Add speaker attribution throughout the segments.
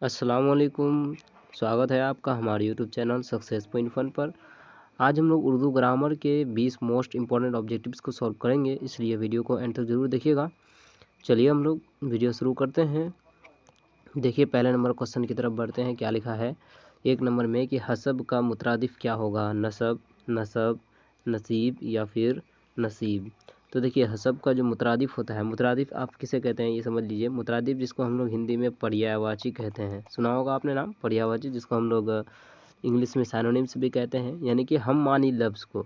Speaker 1: अस्सलाम वालेकुम। स्वागत है आपका हमारे YouTube channel success point fun पर। आज हम लोग उर्दू ग्रामर के 20 मोस्ट इंपॉर्टेंट ऑब्जेक्टिव्स को सॉल्व करेंगे, इसलिए वीडियो को एंड तक ज़रूर देखिएगा। चलिए हम लोग वीडियो शुरू करते हैं। देखिए पहले नंबर क्वेश्चन की तरफ बढ़ते हैं। क्या लिखा है एक नंबर में कि हसब का मुतरादिफ क्या होगा? नसब, नसब, नसीब या फिर नसीब। तो देखिए हसब का जो मुतरादिफ होता है, मुतरादिफ आप किसे कहते हैं ये समझ लीजिए। मुतरादिफ जिसको हम लोग हिंदी में पर्यायवाची कहते हैं, सुना होगा आपने नाम पर्यायवाची, जिसको हम लोग इंग्लिश में साइनोनिम्स भी कहते हैं। यानी कि हम मानी लफ्ज़ को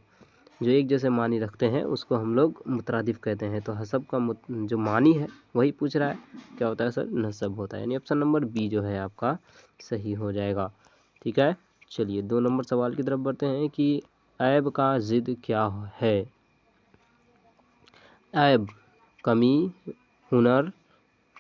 Speaker 1: जो एक जैसे मानी रखते हैं उसको हम लोग मुतरादिफ कहते हैं। तो हसब का जो मानी है वही पूछ रहा है, क्या होता है सर? नसब होता है। यानी ऑप्शन नंबर बी जो है आपका सही हो जाएगा। ठीक है, चलिए 2 नंबर सवाल की तरफ बढ़ते हैं कि ऐब का ज़िद क्या है? ऐब कमी, हुनर,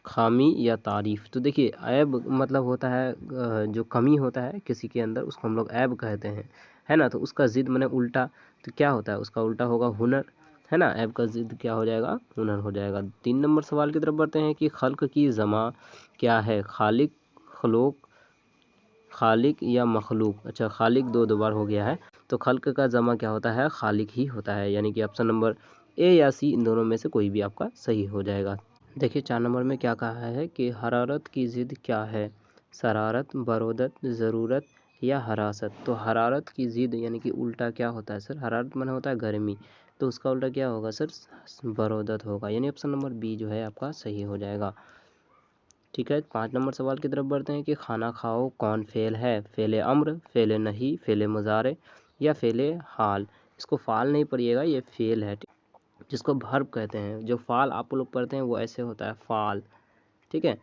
Speaker 1: खामी या तारीफ़। तो देखिए ऐब मतलब होता है जो कमी होता है किसी के अंदर, उसको हम लोग ऐब कहते हैं, है ना। तो उसका ज़िद माने उल्टा, तो क्या होता है? उसका उल्टा होगा हुनर, है ना। ऐब का ज़िद क्या हो जाएगा? हुनर हो जाएगा। 3 नंबर सवाल की तरफ बढ़ते हैं कि खल्क की जमा क्या है? खालिक, खलूक, खालिक या मखलूक। अच्छा, खालिक दो बार हो गया है, तो खल्क का जमा क्या होता है? खालिक ही होता है। यानी कि ऑप्शन नंबर ए या सी, इन दोनों में से कोई भी आपका सही हो जाएगा। देखिए 4 नंबर में क्या कहा है कि हरारत की ज़िद क्या है? शरारत, बरोदत, ज़रूरत या हरासत। तो हरारत की ज़िद यानी कि उल्टा क्या होता है सर? हरारत माने होता है गर्मी, तो उसका उल्टा क्या होगा सर? बरोदत होगा। यानी ऑप्शन नंबर बी जो है आपका सही हो जाएगा। ठीक है, 5 नंबर सवाल की तरफ बढ़ते हैं कि खाना खाओ कौन फ़ेल है? फ़ेले अम्र, फ़ेले नहीं, फ़ेले मुज़ारे या फ़ेले हाल। इसको फ़ाल नहीं पढ़िएगा, ये फ़ेल है, जिसको भर्ब कहते हैं। जो फ़ाल आप लोग पढ़ते हैं वो ऐसे होता है फ़ाल, ठीक है।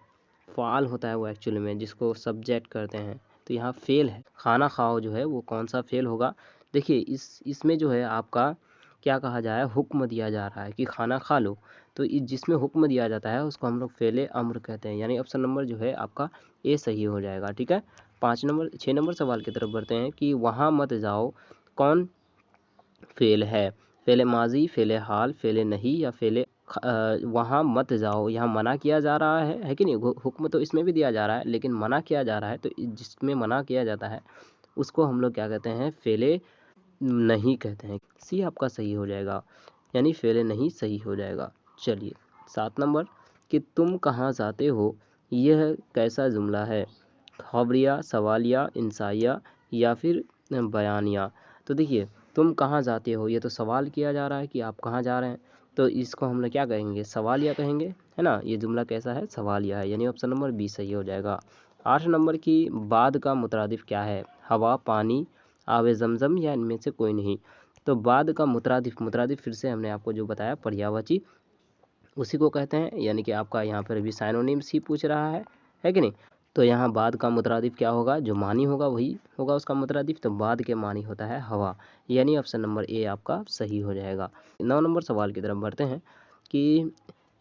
Speaker 1: फ़ाल होता है वो एक्चुअली में, जिसको सब्जेक्ट करते हैं। तो यहाँ फ़ेल है, खाना खाओ जो है वो कौन सा फ़ेल होगा? देखिए इसमें जो है आपका क्या कहा जाए, हुक्म दिया जा रहा है कि खाना खा लो, तो जिसमें हुक्म दिया जाता है उसको हम लोग फ़ेले अम्र कहते हैं। यानी ऑप्शन नंबर जो है आपका ए सही हो जाएगा। ठीक है, 6 नंबर सवाल की तरफ बढ़ते हैं कि वहाँ मत जाओ कौन फ़ेल है? फ़ेले माज़ी, फ़ेले हाल, फ़ेले नहीं या फ़ेले वहाँ मत जाओ। यहाँ मना किया जा रहा है कि नहीं? हुक्म तो इसमें भी दिया जा रहा है, लेकिन मना किया जा रहा है, तो जिसमें मना किया जाता है उसको हम लोग क्या कहते हैं? फ़ेले नहीं कहते हैं। सी आपका सही हो जाएगा, यानी फ़ेले नहीं सही हो जाएगा। चलिए 7 नंबर कि तुम कहाँ जाते हो, यह कैसा जुमला है? खबरिया, सवालिया, इंसाइया या फिर बयानिया। तो देखिए तुम कहाँ जाते हो, ये तो सवाल किया जा रहा है कि आप कहाँ जा रहे हैं, तो इसको हम लोग क्या कहेंगे? सवालिया कहेंगे, है ना। ये जुमला कैसा है? सवालिया है। यानी ऑप्शन नंबर बी सही हो जाएगा। 8 नंबर की बाद का मुतरादिफ क्या है? हवा, पानी, आवे ज़मज़म या इनमें से कोई नहीं। तो बाद का मुतरादिफ फिर से हमने आपको जो बताया पर्यायवाची, उसी को कहते हैं। यानी कि आपका यहाँ पर भी साइनोनिम्स ही पूछ रहा है कि नहीं। तो यहाँ बाद का मुतरादिफ क्या होगा? जो मानी होगा वही होगा उसका मुतरादिफ। तो बाद के मानी होता है हवा, यानी ऑप्शन नंबर ए आपका सही हो जाएगा। 9 नंबर सवाल की तरफ बढ़ते हैं कि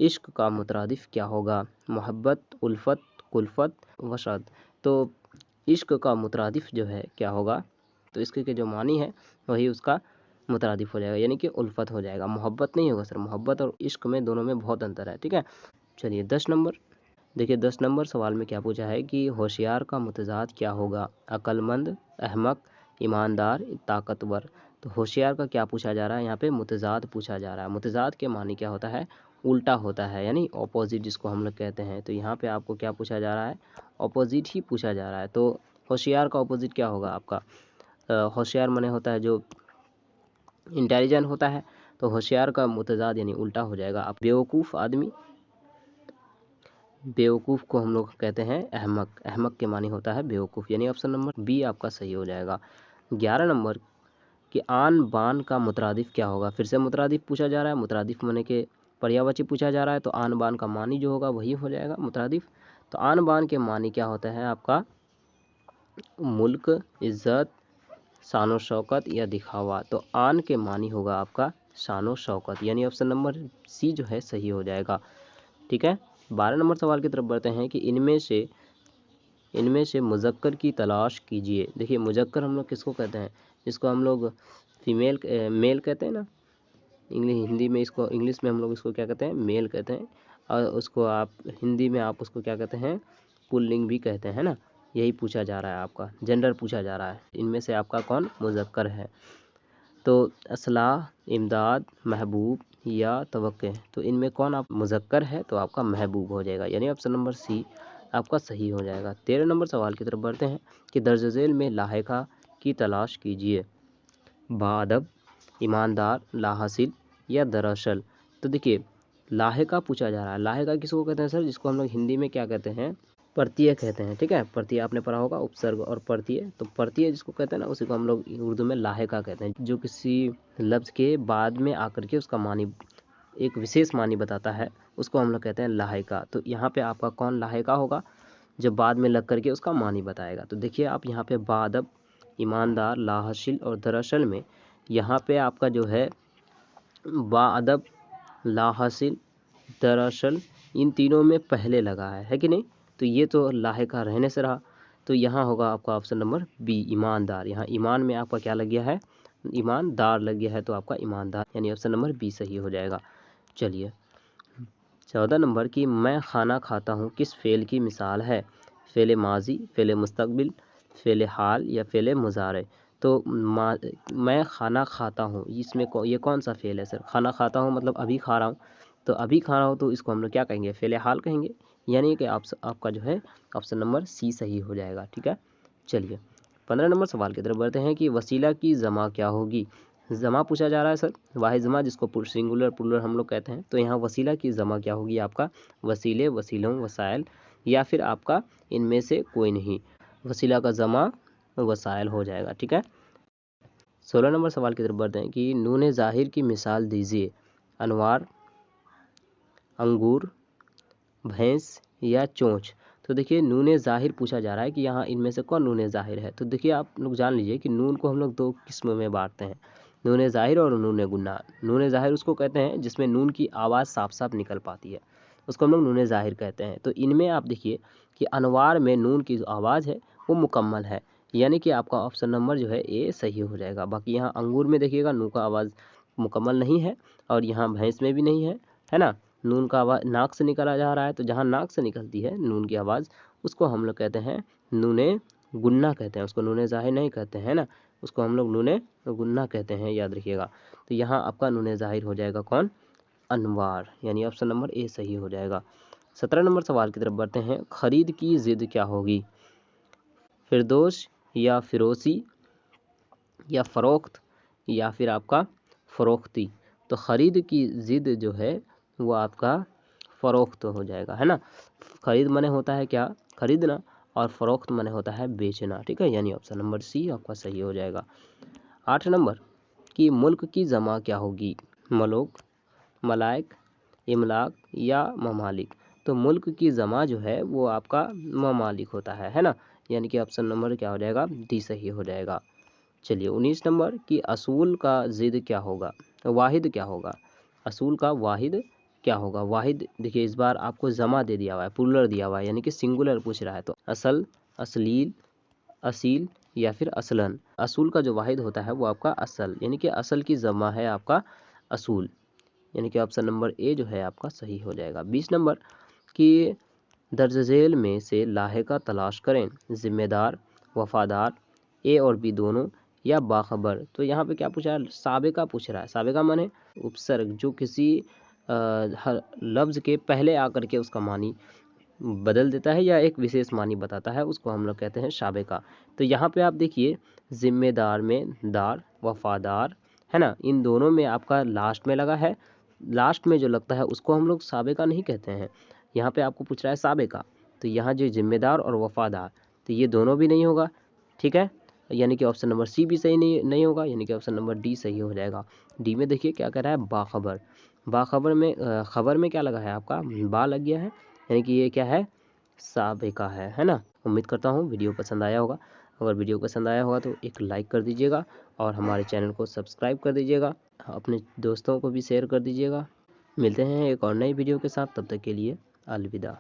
Speaker 1: इश्क का मुतरादिफ क्या होगा? मोहब्बत, उल्फत, कुल्फत, वशद। तो इश्क का मुतरादिफ जो है क्या होगा? तो इसके जो मानी है वही उसका मुतरादिफ हो जाएगा, यानी कि उल्फत हो जाएगा। मोहब्बत नहीं होगा सर, मोहब्बत और इश्क में दोनों में बहुत अंतर है। ठीक है, चलिए 10 नंबर। देखिए 10 नंबर सवाल में क्या पूछा है कि होशियार का मुतज़ाद क्या होगा? अक्लमंद, अहमक, ईमानदार, ताकतवर। तो होशियार का क्या पूछा जा रहा है? यहाँ पे मुतज़ाद पूछा जा रहा है। मुतज़ाद के मानी क्या होता है? उल्टा होता है, यानी ऑपोजिट जिसको हम लोग कहते हैं। तो यहाँ पे आपको क्या पूछा जा रहा है? ऑपोजिट ही पूछा जा रहा है। तो होशियार का ऑपोजिट क्या होगा आपका? होशियार माने होता है जो इंटेलिजेंट होता है, तो होशियार का मुतज़ाद यानी उल्टा हो जाएगा। आप बेवकूफ़ आदमी, बेवकूफ़ को हम लोग कहते हैं अहमक, अहमक के मानी होता है बेवकूफ़, यानी ऑप्शन नंबर बी आपका सही हो जाएगा। 11 नंबर कि आन बान का मुतरादिफ क्या होगा? फिर से मुतरादिफ पूछा जा रहा है। मुतरादिफ माने के पर्यायवाची पूछा जा रहा है, तो आन बान का मानी जो होगा वही हो जाएगा मुतरादिफ। तो आन बान के मानी क्या होता है आपका? मुल्क, इज़्ज़त, शानो शौकत या दिखावा। तो आन के मानी होगा आपका शानो शौकत, यानी ऑप्शन नंबर सी जो है सही हो जाएगा। ठीक है, 12 नंबर सवाल की तरफ बढ़ते हैं कि इनमें से मुज़क्कर की तलाश कीजिए। देखिए मुज़क्कर हम लोग किसको कहते हैं? इसको हम लोग फीमेल मेल कहते हैं ना। हिंदी में इसको, इंग्लिश में हम लोग इसको क्या कहते हैं? मेल कहते हैं। और उसको आप हिंदी में आप उसको क्या कहते हैं? पुल्लिंग भी कहते हैं ना, यही पूछा जा रहा है, आपका जेंडर पूछा जा रहा है। इनमें से आपका कौन मुज़क्कर है? तो असलाह, इमदाद, महबूब या तवक्के, तो इनमें कौन आप मुज़क्कर है? तो आपका महबूब हो जाएगा, यानी ऑप्शन नंबर सी आपका सही हो जाएगा। 13 नंबर सवाल की तरफ बढ़ते हैं कि दर्ज झेल में लाहिका की तलाश कीजिए। बाअदब, ईमानदार, लाहासिल या दरअसल। तो देखिए लाहिका पूछा जा रहा है। लाहिका किसको कहते हैं सर? जिसको हम लोग हिंदी में क्या कहते हैं? प्रत्यय कहते हैं, ठीक है। प्रत्यय आपने पढ़ा होगा, उपसर्ग और प्रत्यय। तो प्रत्यय जिसको कहते हैं ना, उसी को हम लोग उर्दू में लाहिका कहते हैं, जो किसी लफ्ज़ के बाद में आकर के उसका मानी, एक विशेष मानी बताता है, उसको हम लोग कहते हैं लाहिका। तो यहाँ पे आपका कौन लाहिका होगा? जब बाद में लग करके उसका मानी बताएगा। तो देखिए आप यहाँ पे बाअदब, ईमानदार, लाहासिल और दरअसल में यहाँ पे आपका जो है बाअदब, लाहासिल, दरअसल, इन तीनों में पहले लगा है कि नहीं? तो ये तो लाहिका रहने से रहा। तो यहाँ होगा आपका ऑप्शन नंबर बी, ईमानदार। यहाँ ईमान में आपका क्या लग गया है? ईमानदार लग गया है, तो आपका ईमानदार यानी ऑप्शन नंबर बी सही हो जाएगा। चलिए 14 नंबर की मैं खाना खाता हूँ किस फ़ेल की मिसाल है? फ़ेल माजी, फ़ेल मुस्तकबिल, फ़ेल हाल या फ़ेल मुज़ारे। तो मैं खाना खाता हूँ, इसमें ये कौन सा फ़ेल है सर? खाना खाता हूँ मतलब अभी खा रहा हूँ, तो अभी खा रहा हूँ तो इसको हम लोग क्या कहेंगे? फ़ेल हाल कहेंगे, यानी कि आपका जो है ऑप्शन नंबर सी सही हो जाएगा, ठीक है। चलिए 15 नंबर सवाल की तरफ बढ़ते हैं कि वसीला की जमा क्या होगी? जमा पूछा जा रहा है सर, वाहिद जमा जिसको सिंगुलर प्लूरल हम लोग कहते हैं। तो यहाँ वसीला की जमा क्या होगी? आपका वसीले, वसीलों, वसाइल या फिर आपका इनमें से कोई नहीं। वसीला का जमा वसाइल हो जाएगा, ठीक है। 16 नंबर सवाल की तरफ बढ़ते हैं कि नून ज़ाहिर की मिसाल दीजिए। अनवार, अंगूर, भैंस या चोंच। तो देखिए नून ज़ाहिर पूछा जा रहा है कि यहाँ इनमें से कौन नून ज़ाहिर है? तो देखिए आप लोग जान लीजिए कि नून को हम लोग दो किस्मों में बांटते हैं, नून ज़ाहिर और नून गुन्ना। नून ज़ाहिर उसको कहते हैं जिसमें नून की आवाज़ साफ साफ निकल पाती है, उसको हम लोग नून ज़ाहिर कहते हैं। तो इनमें आप देखिए कि अनवार में नून की जो आवाज़ है वो मुकम्मल है, यानी कि आपका ऑप्शन नंबर जो है ए सही हो जाएगा। बाकी यहाँ अंगूर में देखिएगा नून का आवाज़ मुकम्मल नहीं है, और यहाँ भैंस में भी नहीं है ना। नून का आवाज़ नाक से निकला जा रहा है, तो जहाँ नाक से निकलती है नून की आवाज़, उसको हम लोग कहते हैं नूने गुन्ना कहते हैं, उसको नूने ज़ाहिर नहीं कहते हैं ना, उसको हम लोग नूने गुन्ना कहते हैं, याद रखिएगा। तो यहाँ आपका नूने ज़ाहिर हो जाएगा कौन? अनवार, यानी ऑप्शन नंबर ए सही हो जाएगा। 17 नंबर सवाल की तरफ बढ़ते हैं। खरीद की ज़िद क्या होगी? फिरदोश या फिरोसी या फ़रोख्त या फिर आपका फ़रोख्ती। तो ख़रीद की ज़िद जो है वो आपका फ़रोख्त हो जाएगा, है ना। ख़रीद माने होता है क्या? ख़रीदना, और फ़रोख्त माने होता है बेचना, ठीक है। यानी ऑप्शन नंबर सी आपका सही हो जाएगा। 8 नंबर कि मुल्क की जमा क्या होगी? मलोक, मलाइक, इमलाक या ममालिक। तो मुल्क की जमा जो है वो आपका ममालिक होता है ना। यानी कि ऑप्शन नंबर क्या हो जाएगा? डी सही हो जाएगा। चलिए 19 नंबर कि असूल का ज़िद क्या होगा? वाहिद क्या होगा? असूल का वाहिद क्या होगा? वाहिद देखिए इस बार आपको जमा दे दिया हुआ है, प्लूरल दिया हुआ है, यानी कि सिंगुलर पूछ रहा है। तो असल, असलील, असील या फिर असलन। असूल का जो वाहिद होता है वो आपका असल, यानी कि असल की जमा है आपका असूल, यानी कि ऑप्शन नंबर ए जो है आपका सही हो जाएगा। 20 नंबर कि दर्ज झेल में से लाहिका तलाश करें। जिम्मेदार, वफादार, ए और बी दोनों या बाखबर। तो यहाँ पे क्या पूछा है? साबिका पूछ रहा है। साबिका माने उपसर्ग जो किसी हर लफ्ज़ के पहले आकर के उसका मानी बदल देता है या एक विशेष मानी बताता है, उसको हम लोग कहते हैं साबिका। तो यहाँ पे आप देखिए जिम्मेदार में दार, वफादार, है ना, इन दोनों में आपका लास्ट में लगा है। लास्ट में जो लगता है उसको हम लोग साबिका नहीं कहते हैं। यहाँ पे आपको पूछ रहा है साबिका, तो यहाँ जो जिम्मेदार और वफादार, तो ये दोनों भी नहीं होगा, ठीक है। यानी कि ऑप्शन नंबर सी भी सही नहीं होगा, यानी कि ऑप्शन नंबर डी सही हो जाएगा। डी में देखिए क्या कह रहा है? बाखबर। बाखबर में खबर में क्या लगा है? आपका बा लग गया है, यानी कि ये क्या है? साबिका है ना। उम्मीद करता हूँ वीडियो पसंद आया होगा। अगर वीडियो पसंद आया होगा तो एक लाइक कर दीजिएगा और हमारे चैनल को सब्सक्राइब कर दीजिएगा, अपने दोस्तों को भी शेयर कर दीजिएगा। मिलते हैं एक और नई वीडियो के साथ, तब तक के लिए अलविदा।